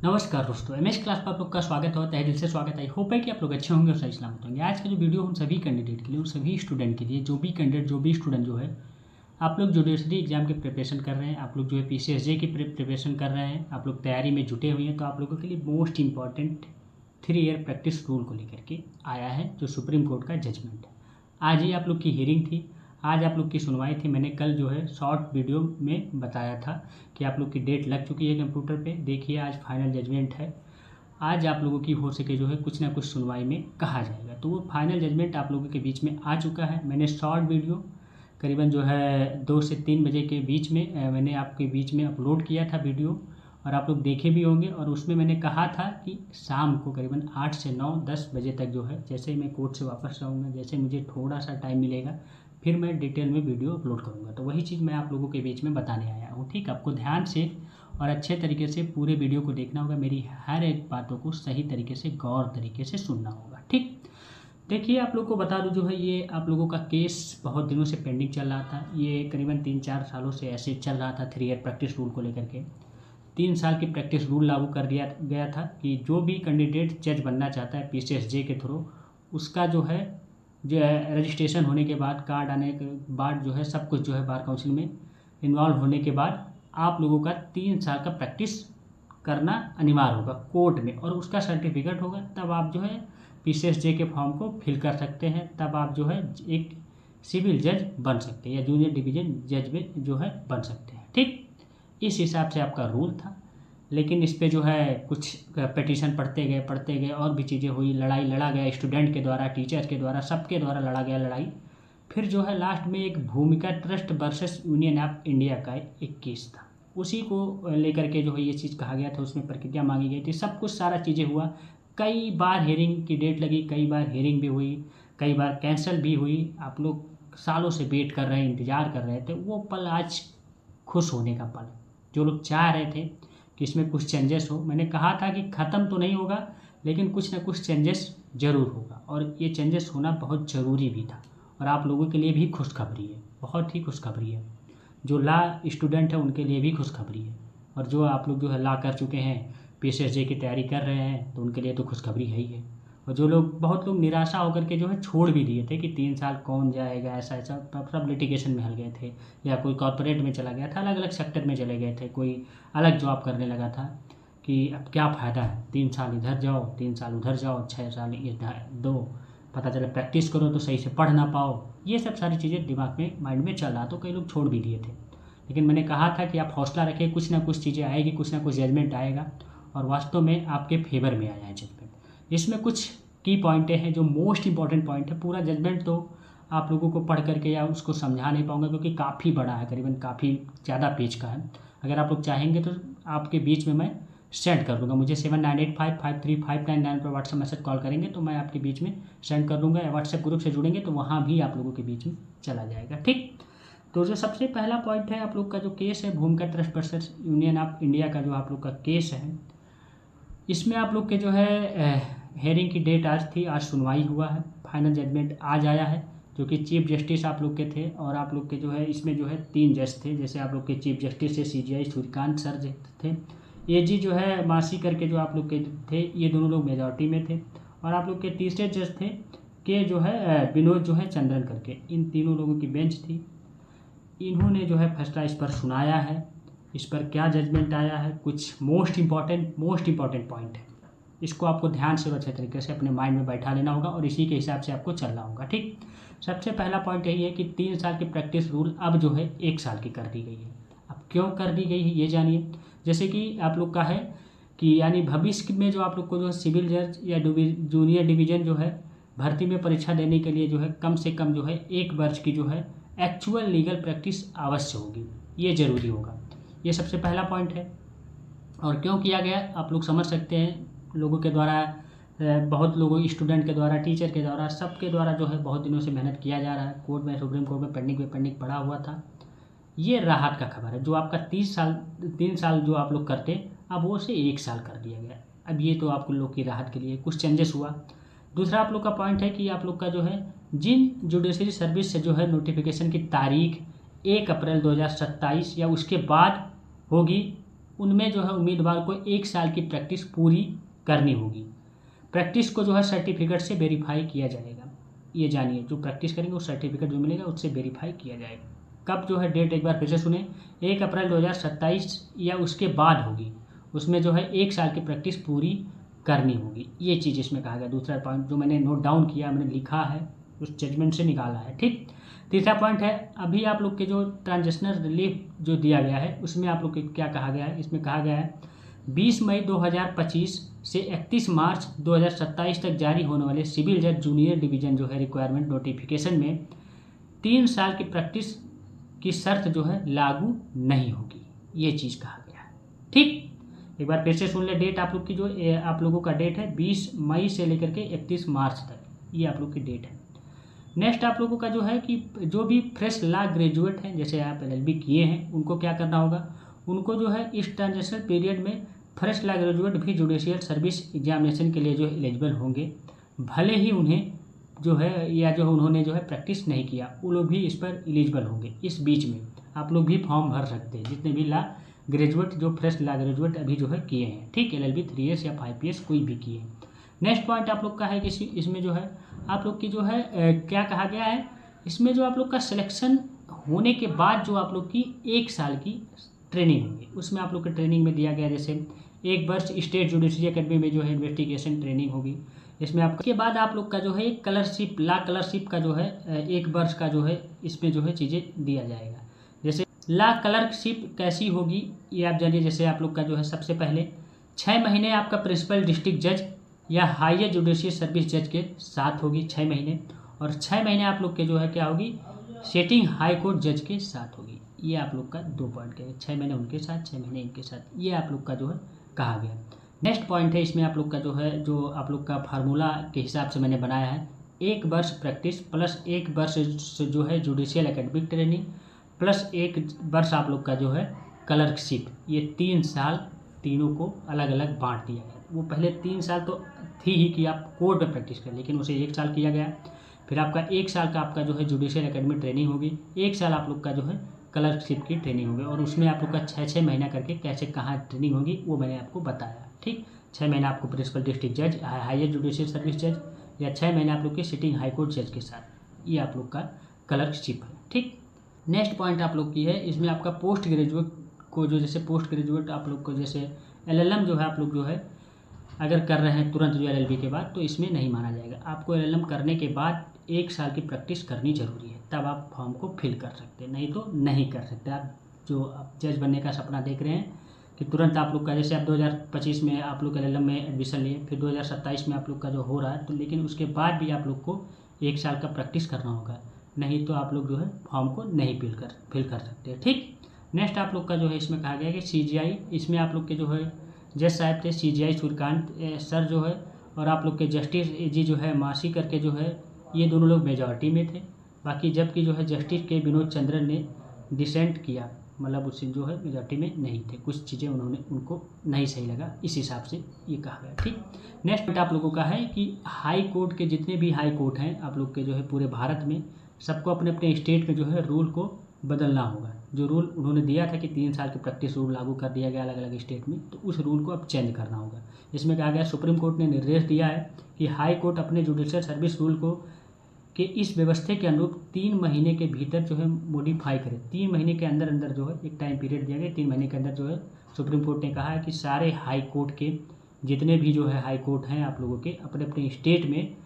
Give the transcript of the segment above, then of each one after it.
नमस्कार दोस्तों, MS class पर आप लोग का स्वागत होता है। दिल से स्वागत है। आई होप है कि आप लोग अच्छे होंगे और सही सलामत होंगे। आज का जो वीडियो हम सभी कैंडिडेट के लिए, उन सभी स्टूडेंट के लिए, जो भी कैंडिडेट जो भी स्टूडेंट जो है आप लोग जुडिशरी एग्जाम की प्रिपरेशन कर रहे हैं, आप लोग जो है पीसीएसजे की प्रिपरेशन कर रहे हैं, आप लोग तैयारी में जुटे हुए हैं, तो आप लोगों के लिए most important 3 year practice rule को लेकर के आया है, जो सुप्रीम कोर्ट का जजमेंट है। आज ही आप लोग की हियरिंग थी, आज आप लोग की सुनवाई थी। मैंने कल जो है शॉर्ट वीडियो में बताया था कि आप लोग की डेट लग चुकी है कंप्यूटर पे। देखिए आज फाइनल जजमेंट है। आज आप लोगों की हो सके जो है कुछ ना कुछ सुनवाई में कहा जाएगा, तो वो फाइनल जजमेंट आप लोगों के बीच में आ चुका है। मैंने शॉर्ट वीडियो करीबन जो है 2 से 3 बजे के बीच में मैंने आपके बीच में अपलोड किया था वीडियो, और आप लोग देखे भी होंगे। और उसमें मैंने कहा था कि शाम को करीबन 8 से 9-10 बजे तक जो है, जैसे ही मैं कोर्ट से वापस आऊँगा, जैसे मुझे थोड़ा सा टाइम मिलेगा, फिर मैं डिटेल में वीडियो अपलोड करूँगा। तो वही चीज़ मैं आप लोगों के बीच में बताने आया हूँ। ठीक, आपको ध्यान से और अच्छे तरीके से पूरे वीडियो को देखना होगा। मेरी हर एक बातों को सही तरीके से, गौर तरीके से सुनना होगा। ठीक, देखिए आप लोग को बता दूं, जो है ये आप लोगों का केस बहुत दिनों से पेंडिंग चल रहा था। ये करीबन 3-4 सालों से ऐसे चल रहा था 3 ईयर प्रैक्टिस रूल को लेकर के। 3 साल की प्रैक्टिस रूल लागू कर दिया गया था कि जो भी कैंडिडेट जज बनना चाहता है पीसीएसजे के थ्रू, उसका जो है रजिस्ट्रेशन होने के बाद, कार्ड आने के बाद, जो है सब कुछ जो है बार काउंसिल में इन्वॉल्व होने के बाद आप लोगों का 3 साल का प्रैक्टिस करना अनिवार्य होगा कोर्ट में, और उसका सर्टिफिकेट होगा। तब आप जो है पीसीएसजे के फॉर्म को फिल कर सकते हैं, तब आप जो है एक सिविल जज बन सकते हैं या जूनियर डिवीजन जज में जो है बन सकते हैं। ठीक, इस हिसाब से आपका रूल था। लेकिन इस पे जो है कुछ पिटीशन पढ़ते गए और भी चीज़ें हुई, लड़ाई लड़ा गया स्टूडेंट के द्वारा, टीचर के द्वारा, सबके द्वारा लड़ा गया लड़ाई। फिर जो है लास्ट में एक भूमिका trust versus union of India का एक केस था, उसी को लेकर के जो है ये चीज़ कहा गया था। उसमें प्रक्रिया मांगी गई थी, सब कुछ सारा चीज़ें हुआ। कई बार हियरिंग की डेट लगी, कई बार हियरिंग भी हुई, कई बार कैंसिल भी हुई। आप लोग सालों से वेट कर रहे हैं, इंतज़ार कर रहे थे। वो पल आज खुश होने का पल है। जो लोग चाह रहे थे कि इसमें कुछ चेंजेस हो, मैंने कहा था कि ख़त्म तो नहीं होगा, लेकिन कुछ ना कुछ चेंजेस ज़रूर होगा, और ये चेंजेस होना बहुत ज़रूरी भी था। और आप लोगों के लिए भी खुशखबरी है, बहुत ही खुशखबरी है। जो ला स्टूडेंट है उनके लिए भी खुशखबरी है, और जो आप लोग जो है ला कर चुके हैं, पीसीएसजे की तैयारी कर रहे हैं, तो उनके लिए तो खुशखबरी है ही है। और जो लोग, बहुत लोग निराशा होकर के जो है छोड़ भी दिए थे कि 3 साल कौन जाएगा, ऐसा ऐसा, सब लिटिगेशन में हल गए थे, या कोई कॉर्पोरेट में चला गया था, अलग अलग सेक्टर में चले गए थे, कोई अलग जॉब करने लगा था कि अब क्या फ़ायदा है, 3 साल इधर जाओ, 3 साल उधर जाओ, 6 साल इधर दो, पता चला प्रैक्टिस करो तो सही से पढ़ ना पाओ। ये सब सारी चीज़ें दिमाग में, माइंड में चल रहा, तो कई लोग छोड़ भी दिए थे। लेकिन मैंने कहा था कि आप हौसला रखें, कुछ ना कुछ चीज़ें आएगी, कुछ ना कुछ जजमेंट आएगा, और वास्तव में आपके फेवर में आया है जजमेंट। इसमें कुछ की पॉइंटें हैं जो मोस्ट इंपॉर्टेंट पॉइंट है। पूरा जजमेंट तो आप लोगों को पढ़ करके या उसको समझा नहीं पाऊंगा, क्योंकि काफ़ी बड़ा है, करीबन काफ़ी ज़्यादा पेज का है। अगर आप लोग चाहेंगे तो आपके बीच में मैं सेंड कर दूंगा। मुझे 7985535999 पर व्हाट्सएप मैसेज कॉल करेंगे तो मैं आपके बीच में सेंड कर दूंगा, या व्हाट्सएप ग्रुप से जुड़ेंगे तो वहाँ भी आप लोगों के बीच में चला जाएगा। ठीक, तो जो सबसे पहला पॉइंट है, आप लोग का जो केस है भूमिका trust versus union of India का, जो आप लोग का केस है, इसमें आप लोग के जो है हेयरिंग की डेट आज थी, आज सुनवाई हुआ है, फाइनल जजमेंट आज आया है, जो कि चीफ जस्टिस आप लोग के थे। और आप लोग के जो है इसमें जो है 3 जज थे, जैसे आप लोग के चीफ जस्टिस से सीजीआई सूर्यकांत सर थे, एजी जो है मासी करके जो आप लोग के थे, ये दोनों लोग मेजॉरिटी में थे। और आप लोग के तीसरे जज थे के जो है विनोद जो है चंद्रन करके, इन तीनों लोगों की बेंच थी। इन्होंने जो है फैसला इस पर सुनाया है। इस पर क्या जजमेंट आया है, कुछ मोस्ट इंपॉर्टेंट पॉइंट है, इसको आपको ध्यान से और अच्छे तरीके से अपने माइंड में बैठा लेना होगा, और इसी के हिसाब से आपको चलना होगा। ठीक, सबसे पहला पॉइंट यही है कि 3 साल की प्रैक्टिस रूल अब जो है 1 साल की कर दी गई है। अब क्यों कर दी गई है ये जानिए। जैसे कि आप लोग का है कि यानी भविष्य में जो आप लोग को जो है सिविल जज या जूनियर डिवीजन जो है भर्ती में परीक्षा देने के लिए जो है कम से कम जो है 1 वर्ष की जो है एक्चुअल लीगल प्रैक्टिस अवश्य होगी, ये ज़रूरी होगा। ये सबसे पहला पॉइंट है। और क्यों किया गया आप लोग समझ सकते हैं, लोगों के द्वारा, बहुत लोगों, स्टूडेंट के द्वारा, टीचर के द्वारा, सबके द्वारा जो है बहुत दिनों से मेहनत किया जा रहा है। कोर्ट में, सुप्रीम कोर्ट में पेंडिंग पड़ा हुआ था। ये राहत का खबर है, जो आपका 3 साल जो आप लोग करते, अब वो से 1 साल कर दिया गया। अब ये तो आप लोग की राहत के लिए कुछ चेंजेस हुआ। दूसरा आप लोग का पॉइंट है कि आप लोग का जो है जिन जुडिशरी सर्विस से जो है नोटिफिकेशन की तारीख 1 अप्रैल 2027 या उसके बाद होगी, उनमें जो है उम्मीदवार को 1 साल की प्रैक्टिस पूरी करनी होगी। प्रैक्टिस को जो है सर्टिफिकेट से वेरीफाई किया जाएगा। ये जानिए, जो प्रैक्टिस करेंगे उस सर्टिफिकेट जो मिलेगा उससे वेरीफाई किया जाएगा। कब जो है डेट एक बार फिर से सुने, 1 अप्रैल 2027 या उसके बाद होगी। उसमें जो है 1 साल की प्रैक्टिस पूरी करनी होगी। ये चीज़ इसमें कहा गया। दूसरा पॉइंट जो मैंने नोट डाउन किया, मैंने लिखा है, उस जजमेंट से निकाला है। ठीक। तीसरा पॉइंट है, अभी आप लोग के जो ट्रांजिशनल रिलीफ जो दिया गया है उसमें आप लोग के क्या कहा गया है, इसमें कहा गया है 20 मई 2025 से 31 मार्च 2027 तक जारी होने वाले सिविल जज जूनियर डिवीजन जो है रिक्वायरमेंट नोटिफिकेशन में 3 साल की प्रैक्टिस की शर्त जो है लागू नहीं होगी। ये चीज़ कहा गया है। ठीक, एक बार फिर से सुन ले। डेट आप लोग की जो आप लोगों का डेट है 20 मई से लेकर के 31 मार्च तक, ये आप लोग की डेट है। नेक्स्ट आप लोगों का जो है कि जो भी फ्रेश लॉ ग्रेजुएट हैं, जैसे आप LLB किए हैं, उनको क्या करना होगा, उनको जो है इस ट्रांजिशनल पीरियड में फ्रेश लॉ ग्रेजुएट भी जुडिशियल सर्विस एग्जामिनेशन के लिए जो एलिजिबल होंगे, भले ही उन्हें जो है या जो उन्होंने जो है प्रैक्टिस नहीं किया, वो लोग भी इस पर एलिजिबल होंगे। इस बीच में आप लोग भी फॉर्म भर सकते हैं, जितने भी लॉ ग्रेजुएट जो फ्रेश लॉ ग्रेजुएट अभी जो है किए हैं। ठीक, LLB 3 ईयर्स या 5 ईयर्स कोई भी किए हैं। नेक्स्ट पॉइंट आप लोग का है कि इसमें जो है आप लोग की जो है क्या कहा गया है, इसमें जो आप लोग का सिलेक्शन होने के बाद जो आप लोग की 1 साल की ट्रेनिंग होगी, उसमें आप लोग के ट्रेनिंग में दिया गया जैसे 1 वर्ष स्टेट जुडिशरी अकेडमी में जो है इन्वेस्टिगेशन ट्रेनिंग होगी। इसमें आपके के बाद आप लोग का जो है एक कलरशिप लॉ कलरशिप का जो है 1 वर्ष का जो है इसमें जो है चीज़ें दिया जाएगा। जैसे लॉ क्लर्कशिप कैसी होगी ये आप जानिए। जैसे आप लोग का जो है सबसे पहले 6 महीने आपका प्रिंसिपल डिस्ट्रिक्ट जज या हायर जुडिशियल सर्विस जज के साथ होगी 6 महीने, और 6 महीने आप लोग के जो है क्या होगी, सेटिंग हाई कोर्ट जज के साथ होगी। ये आप लोग का 2 पॉइंट के, 6 महीने उनके साथ, 6 महीने इनके साथ, ये आप लोग का जो है कहा गया। नेक्स्ट पॉइंट है, इसमें आप लोग का जो है जो आप लोग का फार्मूला के हिसाब से मैंने बनाया है, 1 वर्ष प्रैक्टिस प्लस 1 वर्ष जो है जुडिशियल एकेडमिक ट्रेनिंग प्लस 1 वर्ष आप लोग का जो है क्लर्कशिप, ये 3 साल तीनों को अलग अलग बांट दिया गया। वो पहले 3 साल तो थी ही कि आप कोर्ट में प्रैक्टिस करें, लेकिन उसे 1 साल किया गया। फिर आपका 1 साल का आपका जो है जुडिशियल एकेडमी ट्रेनिंग होगी, 1 साल आप लोग का जो है क्लर्कशिप की ट्रेनिंग होगी, और उसमें आप लोग का 6-6 महीना करके कैसे कहाँ ट्रेनिंग होगी वो मैंने आपको बताया। ठीक, 6 महीना आपको प्रिंसिपल डिस्ट्रिक्ट जज हायर जुडिशियल सर्विस जज या 6 महीने आप लोग के सिटिंग हाईकोर्ट जज के साथ, ये आप लोग का क्लर्कशिप है। ठीक, नेक्स्ट पॉइंट आप लोग की है, इसमें आपका पोस्ट ग्रेजुएट को जो जैसे पोस्ट ग्रेजुएट आप लोग को जैसे LLM जो है आप लोग जो है अगर कर रहे हैं तुरंत जो LLB के बाद, तो इसमें नहीं माना जाएगा। आपको LLM करने के बाद 1 साल की प्रैक्टिस करनी जरूरी है, तब आप फॉर्म को फिल कर सकते हैं, नहीं तो नहीं कर सकते। आप जो आप जज बनने का सपना देख रहे हैं कि तुरंत आप लोग का जैसे आप 2025 में आप लोग LLM में एडमिशन लिए, फिर 2027 में आप लोग का जो हो रहा है, तो लेकिन उसके बाद भी आप लोग को 1 साल का प्रैक्टिस करना होगा, नहीं तो आप लोग जो है फॉर्म को नहीं फिल कर सकते। ठीक, नेक्स्ट आप लोग का जो है इसमें कहा गया है कि CGI, इसमें आप लोग के जो है जज साहब थे CGI सूर्यकांत सर जो है, और आप लोग के जस्टिस जी जो है मासी करके जो है, ये दोनों लोग मेजॉरिटी में थे। बाकी जबकि जो है जस्टिस के विनोद चंद्रन ने डिसेंट किया, मतलब उससे जो है मेजॉरिटी में नहीं थे, कुछ चीज़ें उनको नहीं सही लगा, इस हिसाब से ये कहा गया। ठीक, नेक्स्ट पॉइंट आप लोगों का है कि हाई कोर्ट के जितने भी हाई कोर्ट हैं आप लोग के जो है पूरे भारत में, सबको अपने अपने स्टेट में जो है रूल को बदलना होगा। जो रूल उन्होंने दिया था कि 3 साल की प्रैक्टिस रूल लागू कर दिया गया अलग अलग स्टेट में, तो उस रूल को अब चेंज करना होगा। इसमें कहा गया सुप्रीम कोर्ट ने निर्देश दिया है कि हाई कोर्ट अपने जुडिशियल सर्विस रूल को कि इस व्यवस्था के अनुरूप 3 महीने के भीतर जो है मॉडिफाई करें। 3 महीने के अंदर अंदर जो है एक टाइम पीरियड दिया गया, 3 महीने के अंदर जो है सुप्रीम कोर्ट ने कहा है कि सारे हाई कोर्ट के जितने भी जो है हाई कोर्ट हैं आप लोगों के अपने अपने स्टेट में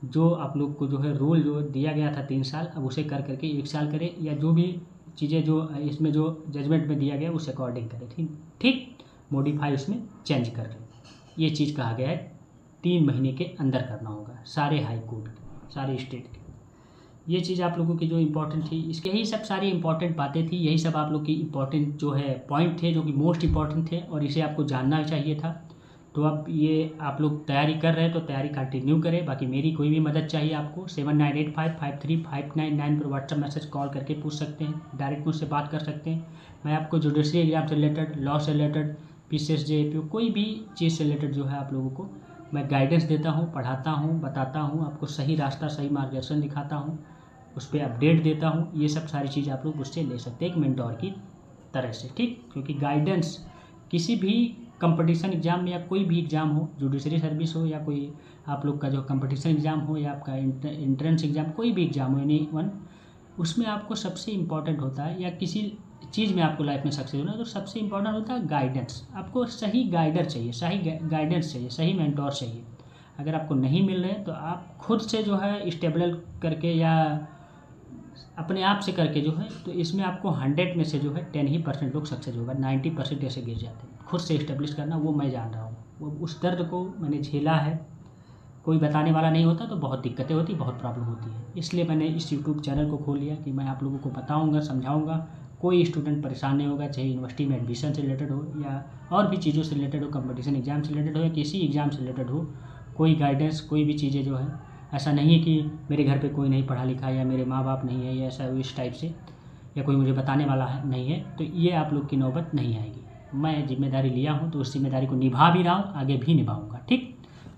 जो आप लोग को जो है रूल जो दिया गया था 3 साल, अब उसे कर करके 1 साल करें, या जो भी चीज़ें जो इसमें जो जजमेंट में दिया गया उस अकॉर्डिंग करें। ठीक, मॉडिफाई उसमें चेंज कर लें, ये चीज़ कहा गया है 3 महीने के अंदर करना होगा सारे हाई कोर्ट के, सारे स्टेट के। ये चीज़ आप लोगों की जो इम्पोर्टेंट थी, इसके यही सब सारी इंपॉर्टेंट बातें थी, यही सब आप लोग की इम्पोर्टेंट जो है पॉइंट थे, जो कि मोस्ट इंपॉर्टेंट थे, और इसे आपको जानना चाहिए था। तो अब ये आप लोग तैयारी कर रहे हैं तो तैयारी कंटिन्यू करें। बाकी मेरी कोई भी मदद चाहिए आपको 7985535599 पर व्हाट्सअप मैसेज कॉल करके पूछ सकते हैं, डायरेक्ट मुझसे बात कर सकते हैं। मैं आपको जुडिशरी एग्जाम से रिलेटेड, लॉ से रिलेटेड, PCS JAPO कोई भी चीज़ से रिलेटेड जो है आप लोगों को मैं गाइडेंस देता हूँ, पढ़ाता हूँ, बताता हूँ, आपको सही रास्ता सही मार्गदर्शन दिखाता हूँ, उस पर अपडेट देता हूँ। ये सब सारी चीज़ आप लोग मुझसे ले सकते हैं एक मेंटोर की तरह से। ठीक, क्योंकि गाइडेंस किसी भी कंपटीशन एग्ज़ाम में या कोई भी एग्ज़ाम हो, जुडिशरी सर्विस हो या कोई आप लोग का जो कंपटीशन एग्ज़ाम हो या आपका इंट्रेंस एग्ज़ाम, कोई भी एग्ज़ाम हो एनी वन, उसमें आपको सबसे इम्पॉर्टेंट होता है, या किसी चीज़ में आपको लाइफ में सक्सेस होना है तो सबसे इम्पॉर्टेंट होता है गाइडेंस। आपको सही गाइडर चाहिए, सही गाइडेंस चाहिए, सही मेंटोर चाहिए। अगर आपको नहीं मिल रहे तो आप खुद से जो है स्टेबल करके या अपने आप से करके जो है, तो इसमें आपको 100 में से जो है 10% लोग सक्सेस होगा, 90% ऐसे गिर जाते हैं। खुद से इस्टेब्लिश करना वो मैं जान रहा हूँ, वो उस दर्द को मैंने झेला है। कोई बताने वाला नहीं होता तो बहुत दिक्कतें होती, बहुत प्रॉब्लम होती है। इसलिए मैंने इस यूट्यूब चैनल को खोल लिया कि मैं आप लोगों को बताऊँगा, समझाऊँगा। कोई स्टूडेंट परेशान नहीं होगा, चाहे यूनिवर्सिटी में एडमिशन से रिलेटेड हो या और भी चीज़ों से रिलेटेड हो, कंपटीशन एग्ज़ाम से रिलेटेड हो या किसी एग्ज़ाम से रिलेटेड हो, कोई गाइडेंस, कोई भी चीज़ें जो है, ऐसा नहीं है कि मेरे घर पे कोई नहीं पढ़ा लिखा या मेरे माँ बाप नहीं है या ऐसा इस टाइप से, या कोई मुझे बताने वाला है नहीं है, तो ये आप लोग की नौबत नहीं आएगी। मैं जिम्मेदारी लिया हूँ तो उस जिम्मेदारी को निभा भी रहा हूँ, आगे भी निभाऊँगा। ठीक,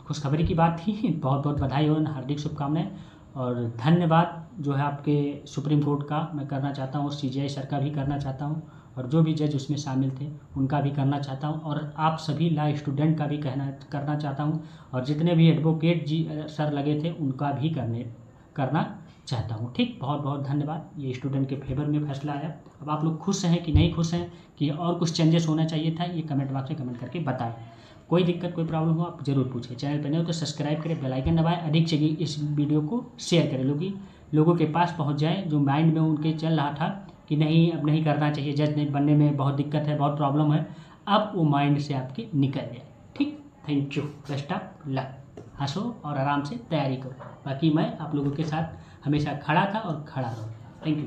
खुशखबरी की बात थी। बहुत बहुत बधाई और हार्दिक शुभकामनाएं और धन्यवाद जो है आपके सुप्रीम कोर्ट का मैं करना चाहता हूँ, CJI सर का भी करना चाहता हूँ, और जो भी जज उसमें शामिल थे उनका भी करना चाहता हूँ, और आप सभी लॉ स्टूडेंट का भी करना चाहता हूँ, और जितने भी एडवोकेट जी सर लगे थे उनका भी करना चाहता हूँ। ठीक, बहुत बहुत धन्यवाद। ये स्टूडेंट के फेवर में फैसला आया। अब आप लोग खुश हैं कि नहीं खुश हैं, कि और कुछ चेंजेस होना चाहिए था, ये कमेंट बॉक्स में कमेंट करके बताएं। कोई दिक्कत, कोई प्रॉब्लम हो आप ज़रूर पूछें। चैनल पर नहीं हो तो सब्सक्राइब करें, बेल आइकन दबाएं, अधिक से इस वीडियो को शेयर करें, लोगों के पास पहुंच जाए जो माइंड में उनके चल रहा था कि नहीं अब नहीं करना चाहिए, जज नहीं बनने में बहुत दिक्कत है, बहुत प्रॉब्लम है, अब वो माइंड से आपके निकल जाए। ठीक, thank you, best of luck. हंसो और आराम से तैयारी करो। बाकी मैं आप लोगों के साथ हमेशा खड़ा था और खड़ा रहूँगा। Thank you.